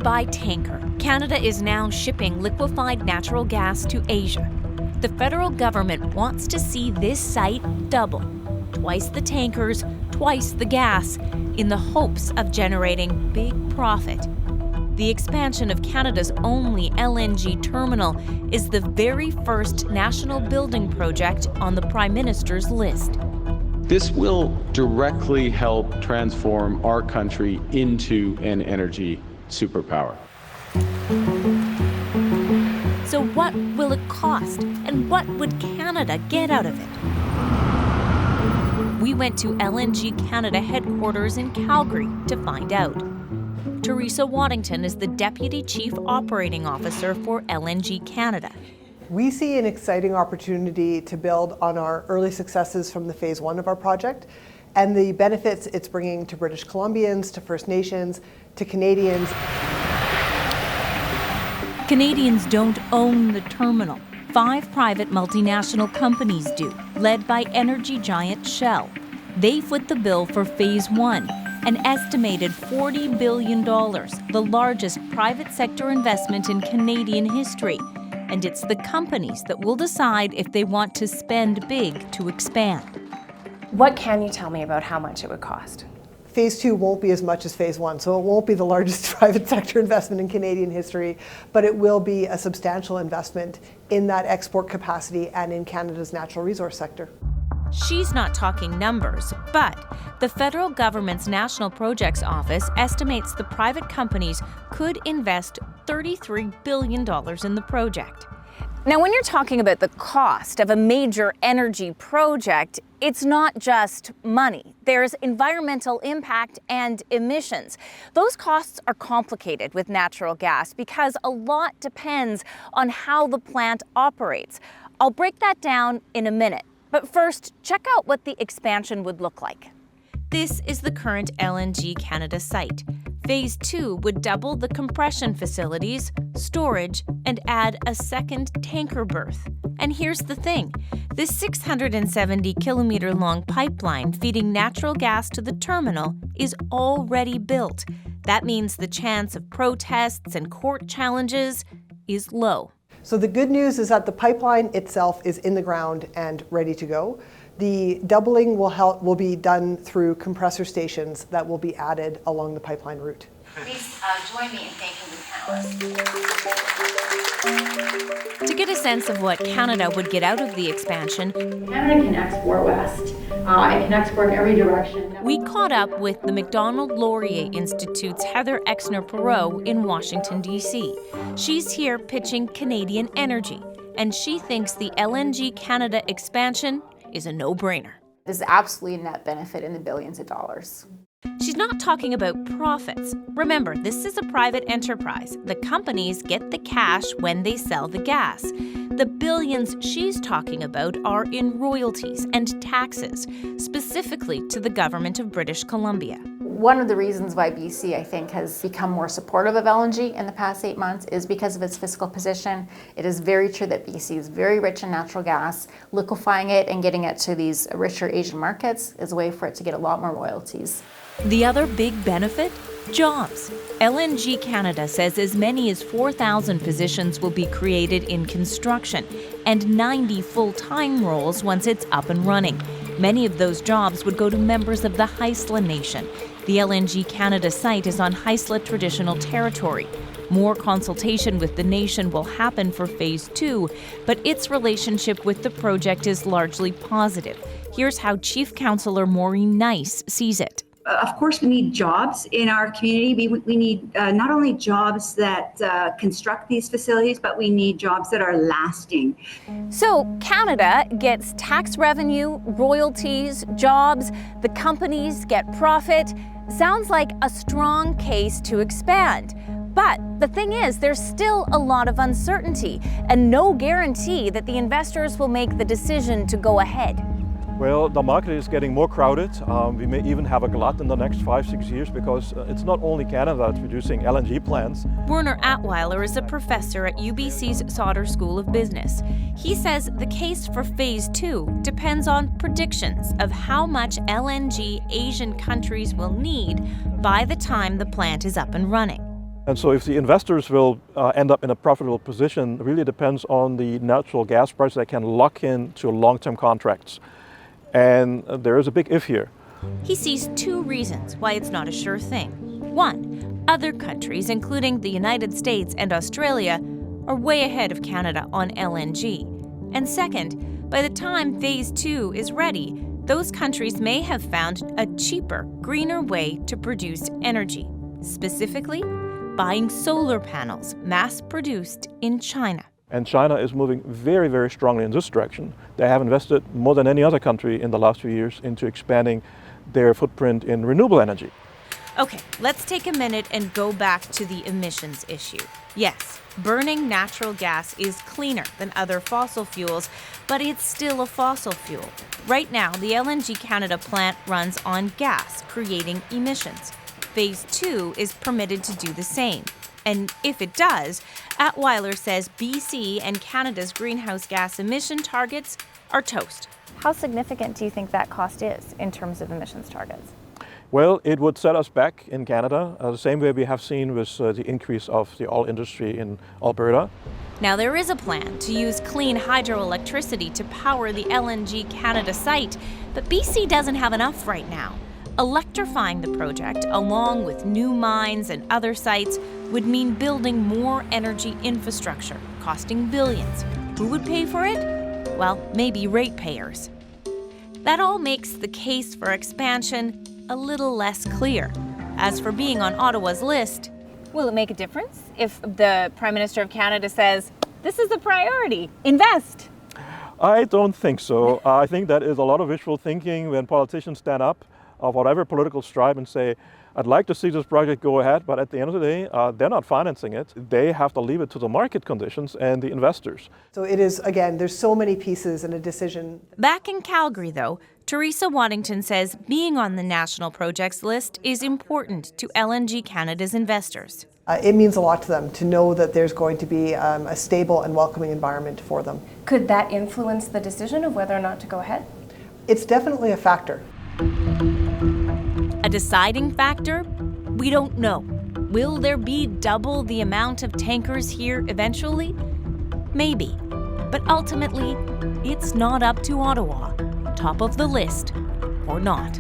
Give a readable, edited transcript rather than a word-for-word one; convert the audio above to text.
by tanker, Canada is now shipping liquefied natural gas to Asia. The federal government wants to see this site double. Twice the tankers, twice the gas, in the hopes of generating big profit. The expansion of Canada's only LNG terminal is the very first national building project on the Prime Minister's list. This will directly help transform our country into an energy superpower. So what will it cost, and what would Canada get out of it? We went to LNG Canada headquarters in Calgary to find out. Teresa Waddington is the Deputy Chief Operating Officer for LNG Canada. We see an exciting opportunity to build on our early successes from the phase 1 of our project and the benefits it's bringing to British Columbians, to First Nations, to Canadians. Canadians don't own the terminal. 5 private multinational companies do, led by energy giant Shell. They foot the bill for phase 1, an estimated $40 billion, the largest private sector investment in Canadian history. And it's the companies that will decide if they want to spend big to expand. What can you tell me about how much it would cost? Phase 2 won't be as much as phase 1, so it won't be the largest private sector investment in Canadian history, but it will be a substantial investment in that export capacity and in Canada's natural resource sector. She's not talking numbers, but the federal government's National Projects Office estimates the private companies could invest $33 billion in the project. Now, when you're talking about the cost of a major energy project, it's not just money. There's environmental impact and emissions. Those costs are complicated with natural gas because a lot depends on how the plant operates. I'll break that down in a minute. But first, check out what the expansion would look like. This is the current LNG Canada site. Phase 2 would double the compression facilities, storage, and add a second tanker berth. And here's the thing. This 670-kilometer-long pipeline feeding natural gas to the terminal is already built. That means the chance of protests and court challenges is low. So the good news is that the pipeline itself is in the ground and ready to go. The doubling will be done through compressor stations that will be added along the pipeline route. Please join me in thanking the panelists. To get a sense of what Canada would get out of the expansion, Canada can export west. It can export in every direction. We caught up with the Macdonald-Laurier Institute's Heather Exner-Perot in Washington, D.C. She's here pitching Canadian energy, and she thinks the LNG Canada expansion is a no-brainer. This is absolutely a net benefit in the billions of dollars. She's not talking about profits. Remember, this is a private enterprise. The companies get the cash when they sell the gas. The billions she's talking about are in royalties and taxes, specifically to the government of British Columbia. One of the reasons why BC, I think, has become more supportive of LNG in the past 8 months is because of its fiscal position. It is very true that BC is very rich in natural gas. Liquefying it and getting it to these richer Asian markets is a way for it to get a lot more royalties. The other big benefit? Jobs. LNG Canada says as many as 4,000 positions will be created in construction and 90 full-time roles once it's up and running. Many of those jobs would go to members of the Haisla Nation. The LNG Canada site is on Haisla traditional territory. More consultation with the nation will happen for Phase 2, but its relationship with the project is largely positive. Here's how Chief Councillor Maureen Nice sees it. Of course, we need jobs in our community. We need not only jobs that construct these facilities, but we need jobs that are lasting. So Canada gets tax revenue, royalties, jobs, the companies get profit. Sounds like a strong case to expand. But the thing is, there's still a lot of uncertainty and no guarantee that the investors will make the decision to go ahead. Well, the market is getting more crowded. We may even have a glut in the next 5-6 years because it's not only Canada that's producing LNG plants. Werner Atweiler is a professor at UBC's Sauder School of Business. He says the case for Phase 2 depends on predictions of how much LNG Asian countries will need by the time the plant is up and running. And so if the investors will end up in a profitable position really depends on the natural gas price they can lock in to long-term contracts. And there is a big if here. He sees two reasons why it's not a sure thing. One, other countries, including the United States and Australia, are way ahead of Canada on LNG. And second, by the time Phase 2 is ready, those countries may have found a cheaper, greener way to produce energy, specifically buying solar panels mass-produced in China. And China is moving very, very strongly in this direction. They have invested more than any other country in the last few years into expanding their footprint in renewable energy. Okay, let's take a minute and go back to the emissions issue. Yes, burning natural gas is cleaner than other fossil fuels, but it's still a fossil fuel. Right now, the LNG Canada plant runs on gas, creating emissions. Phase 2 is permitted to do the same. And if it does, Attweiler says BC and Canada's greenhouse gas emission targets are toast. How significant do you think that cost is in terms of emissions targets? Well, it would set us back in Canada, the same way we have seen with the increase of the oil industry in Alberta. Now, there is a plan to use clean hydroelectricity to power the LNG Canada site, but BC doesn't have enough right now. Electrifying the project, along with new mines and other sites, would mean building more energy infrastructure, costing billions. Who would pay for it? Well, maybe ratepayers. That all makes the case for expansion a little less clear. As for being on Ottawa's list, will it make a difference if the Prime Minister of Canada says, this is the priority, invest? I don't think so. I think that is a lot of wishful thinking when politicians stand up of whatever political stripe and say, I'd like to see this project go ahead, but at the end of the day, they're not financing it. They have to leave it to the market conditions and the investors. So it is, again, there's so many pieces in a decision. Back in Calgary, though, Teresa Waddington says being on the national projects list is important to LNG Canada's investors. It means a lot to them to know that there's going to be a stable and welcoming environment for them. Could that influence the decision of whether or not to go ahead? It's definitely a factor. A deciding factor? We don't know. Will there be double the amount of tankers here eventually? Maybe. But ultimately, it's not up to Ottawa. Top of the list or not.